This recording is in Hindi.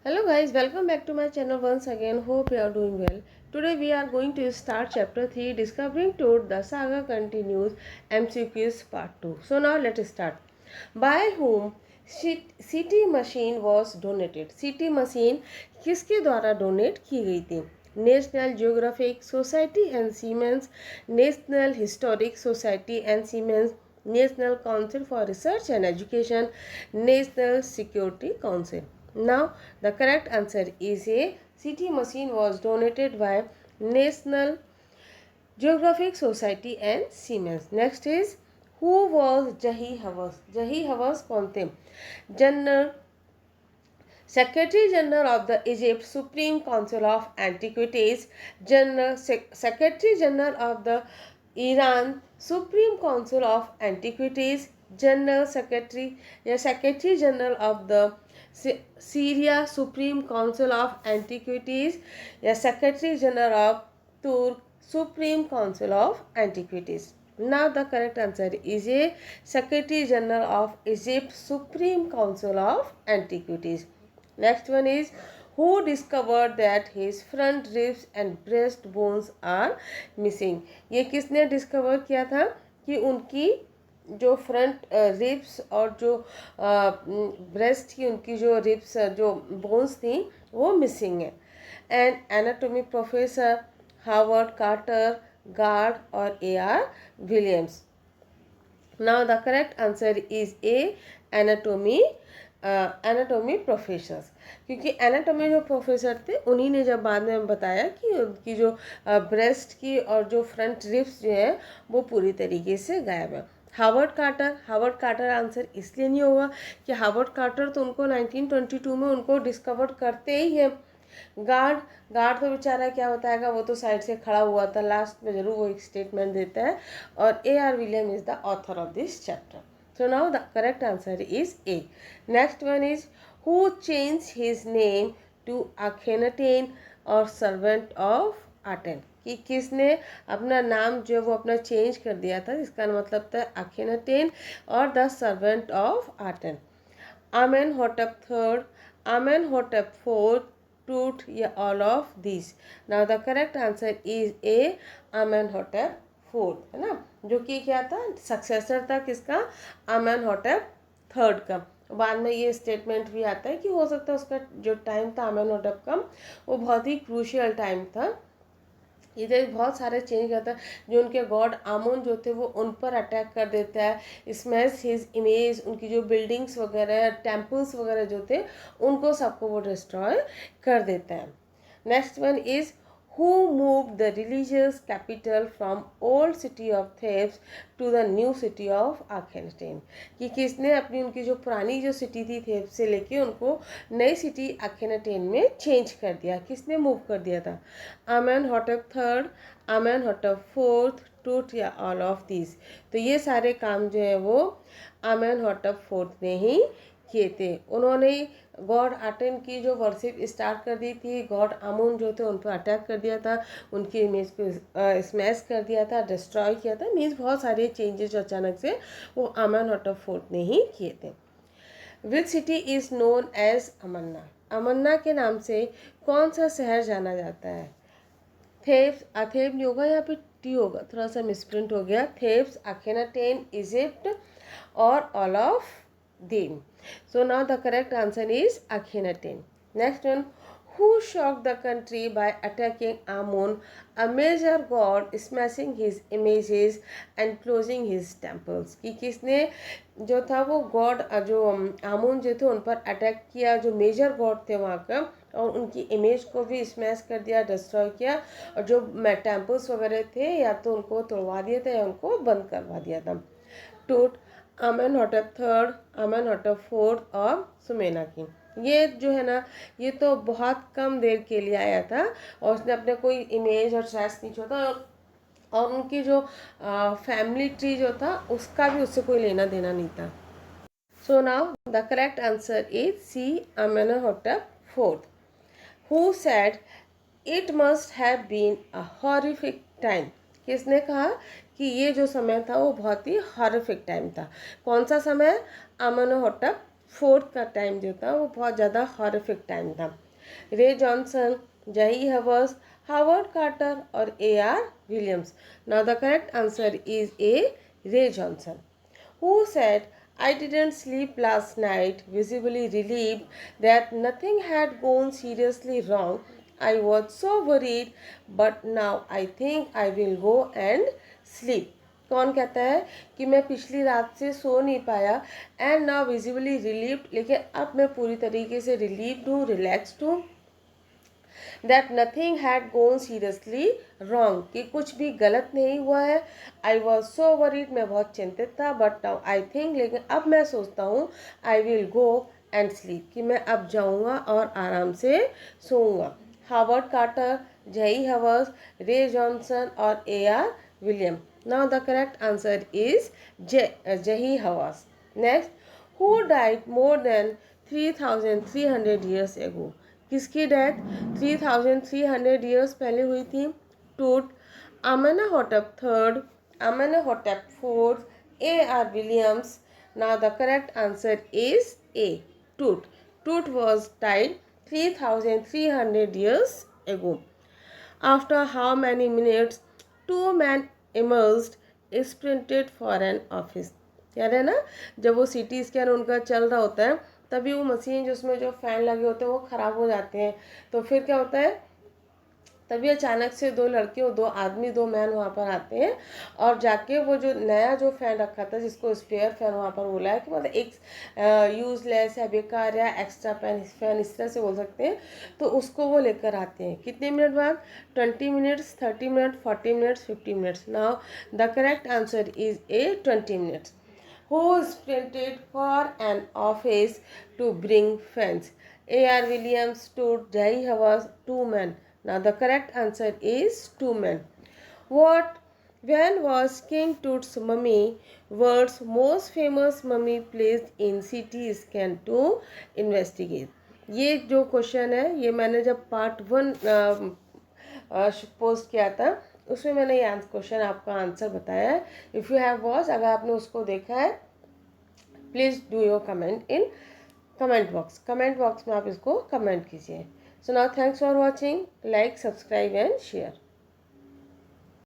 Hello guys, welcome back to my channel once again. Hope you are doing well. Today we are going to start chapter 3 Discovering Toad. The saga continues, MCQs part 2. So now let's start. By whom CT machine was donated? CT machine किसके द्वारा डोनेट की गई थी? National geographic society and siemens, national historic society and siemens, National Council for Research and Education, National Security Council. Now the correct answer is A. CT machine was donated by National Geographic Society and Siemens. Next is who was Jahi Hawass? Jahi Hawass कौन थे? General Secretary General of the Egypt Supreme Council of Antiquities, General Secretary General of the Iran Supreme Council of Antiquities, General Secretary Secretary General of the Syria Supreme Council of Antiquities, Secretary General of Turk Supreme Council of Antiquities. Now the correct answer is A. Secretary General of Egypt Supreme Council of Antiquities. Next one is who discovered that his front ribs and breast bones are missing? ये किसने डिस्कवर किया था कि उनकी जो फ्रंट रिब्स और जो ब्रेस्ट की उनकी जो रिब्स जो बोन्स थी वो मिसिंग है. And anatomy professor Howard Carter, गार्ड और AR Williams. Now the correct answer is a anatomy professors, क्योंकि एनाटॉमी जो प्रोफेसर थे उन्हीं ने जब बाद में बताया कि उनकी जो ब्रेस्ट की और जो फ्रंट रिब्स जो है वो पूरी तरीके से गायब है. हार्वर्ड कार्टर आंसर इसलिए नहीं होगा कि हार्वर्ड कार्टर तो उनको 1922 में उनको डिस्कवर करते ही है. गार्ड तो बेचारा क्या बताएगा, वो तो साइड से खड़ा हुआ था. लास्ट में जरूर वो एक स्टेटमेंट देता है. और AR William is the author of this chapter. So now the correct answer is A. Next one is who changed his name to Akhenaten or servant of Aten? कि किसने अपना नाम जो वो अपना चेंज कर दिया था, जिसका मतलब था Akhenaten और the servant of Aten. Amenhotep III, Amenhotep IV, Tut, या all of these. Now the correct answer is A. Amenhotep IV, है ना, जो कि क्या था, सक्सेसर था किसका, आमेनहोटेप थर्ड का. बाद में ये स्टेटमेंट भी आता है कि हो सकता है उसका जो टाइम था आमेनहोटेप का वो बहुत ही क्रूशियल टाइम था. इधर बहुत सारे चेंज करता है. जो उनके गॉड आमोन जो थे वो उन पर अटैक कर देता है, स्मैश हिज इमेज, उनकी जो बिल्डिंग्स वगैरह टेम्पल्स वगैरह जो थे उनको सबको वो डिस्ट्रॉय कर देता है. Next one is who moved the religious capital from old city of Thebes to the new city of Akhenaten? कि किसने अपनी उनकी जो पुरानी जो सिटी थी थेब्स से लेके उनको नई सिटी अखेनाटेन में चेंज कर दिया, किसने मूव कर दिया था? आमेनहोटेप थर्ड, आमेनहोटेप फोर्थ, टूट या ऑल ऑफ दीज. तो ये सारे काम जो है वो आमेनहोटेप फोर्थ ने ही किए थे. उन्होंने गॉड आटेन की जो वर्शिप स्टार्ट कर दी थी, गॉड आमून जो थे उन पर अटैक कर दिया था, उनकी इमेज को स्मैश कर दिया था, डिस्ट्रॉय किया था. मीन्स बहुत सारे चेंजेस जो अचानक से वो आमेनहोटेप फोर्थ ने ही किए थे. Which city is known as अमन्ना? अमन्ना के नाम से कौन सा शहर जाना जाता है? थेब्स, अथेब नहीं होगा, यहाँ पे टी होगा, थोड़ा सा मिसप्रिंट हो गया. थेब्स, अखेनाटेन, इजिप्ट और all of them. So now the correct answer is Akhenaten. Next one, who shocked the country by attacking Amun, a major god, smashing his images and closing his temples? कि किसने जो था वो गॉड जो आमून जो थे उन पर अटैक किया, जो मेजर गॉड थे वहाँ का, और उनकी इमेज को भी स्मैश कर दिया, डिस्ट्रॉय किया, और जो टेम्पल्स वगैरह थे या तो उनको तोड़वा दिया था या उनको बंद करवा दिया था. टूट, आमेनहोटेप थर्ड, आमेनहोटेप फोर्थ और सुमेनाकी. ये जो है ना, ये तो बहुत कम देर के लिए आया था और उसने अपने कोई इमेज और ट्रेस नहीं छोड़ा, और उनकी जो फैमिली ट्री जो था उसका भी उससे कोई लेना देना नहीं था. So now the correct answer is C, Amenhotep fourth. Who said it must have been a horrific time? किसने कहा कि ये जो समय था वो बहुत ही हॉरिफिक टाइम था? कौन सा समय? आमेनहोटेप फोर्थ का टाइम जो था वो बहुत ज़्यादा हॉरिफिक टाइम था। रे जॉनसन, जही हवर्स, हावर्ड कार्टर और AR Williams. Now the correct answer is ए, रे Johnson. Who said, I didn't sleep last night, visibly relieved that nothing had gone seriously wrong. I was so worried, but now I think I will go and sleep. कौन कहता है कि मैं पिछली रात से सो नहीं पाया एंड नाउ विजिबली रिलीव्ड, लेकिन अब मैं पूरी तरीके से रिलीव्ड हूँ, रिलैक्स्ड हूँ। That nothing had gone seriously wrong, कि कुछ भी गलत नहीं हुआ है। आई वॉज सो वरीड, मैं बहुत चिंतित था, बट नाउ आई थिंक, लेकिन अब मैं सोचता हूँ, I will go and sleep, कि मैं अब जाऊँगा और आराम से सोऊंगा। Howard Carter, Zahi Hawass, Ray Johnson और AR William. Now the correct answer is Zahi Hawass. Next, who died more than 3300 years ago. किसकी डेथ 3300 ईयर्स पहले हुई थी? Tut, Amenhotep third, Amenhotep fourth, AR Williams. Now the correct answer is A, Tut. Tut was died 3300 years ago. After how many minutes, two men emerged, sprinted for an office. याद है ना, जब वो CT स्कैन उनका चल रहा होता है तभी वो मशीन जिसमें जो फैन लगे होते हैं वो ख़राब हो जाते हैं, तो फिर क्या होता है, तभी अचानक से दो लड़के और दो आदमी, दो मैन वहाँ पर आते हैं और जाके वो जो नया जो फ़ैन रखा था जिसको स्पेयर फ़ैन वहाँ पर बोला है कि मतलब एक यूज़लेस है, बेकार या एक्स्ट्रा फ़ैन इस तरह से बोल सकते हैं, तो उसको वो लेकर आते हैं। कितने मिनट बाद? 20 minutes, 30 minute, 40 minutes, 50 minutes. Now the correct answer is A 20 minutes. Who sprinted for an office to bring fans? AR Williams stood, Jai Havas, two men. Now the correct answer is two men. When was King Tut's mummy, world's most famous mummy, placed in CT scan to investigate? ये जो क्वेश्चन है ये मैंने जब पार्ट 1 पोस्ट किया था उसमें मैंने ये क्वेश्चन आपका आंसर बताया है। इफ़ यू हैव वॉच, अगर आपने उसको देखा है, please do your comment in comment box में आप इसको कमेंट कीजिए। So now thanks for watching, like, subscribe and share.